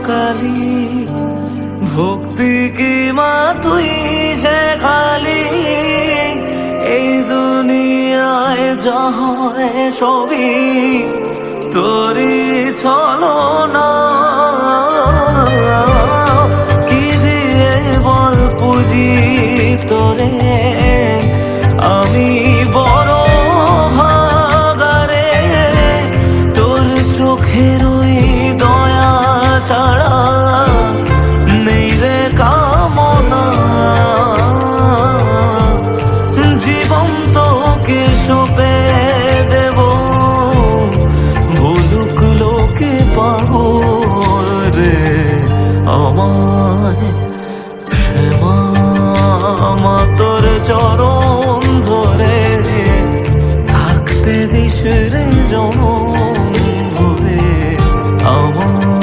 কালী, ভক্তি কি মা তুই শেখালি। এই দুনিয়ায় যা হয় সবই তোরই ছলনা। কি দিয়ে বল পুজি তোরে, আমি বড় ভাগারে। তোর চোখের ওই দয়া ছাড়া নেই রে কামনা। জীবন তোকে সঁপে দেব, বলুক লোকে পাগল রে আমায়। শ্যামা মা তোর চরণ ধরে থাকতে দিস রে জনম ধরে আমায়।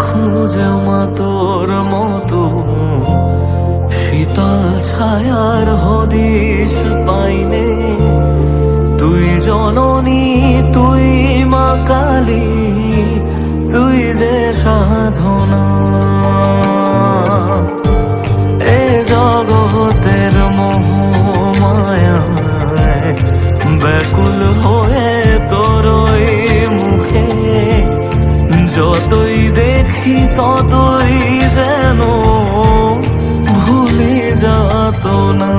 খুঁজে মা তোর মতো শীতল ছায়ার হদিশ পাইনে। তুই জননী, তুই মা কালী, তুই যে সাধনা। এ জগতের মোহ মায়ায় ব্যাকুল হয়ে তোরই মুখে যতই দেখি ততই যেন ভুলে যাত না।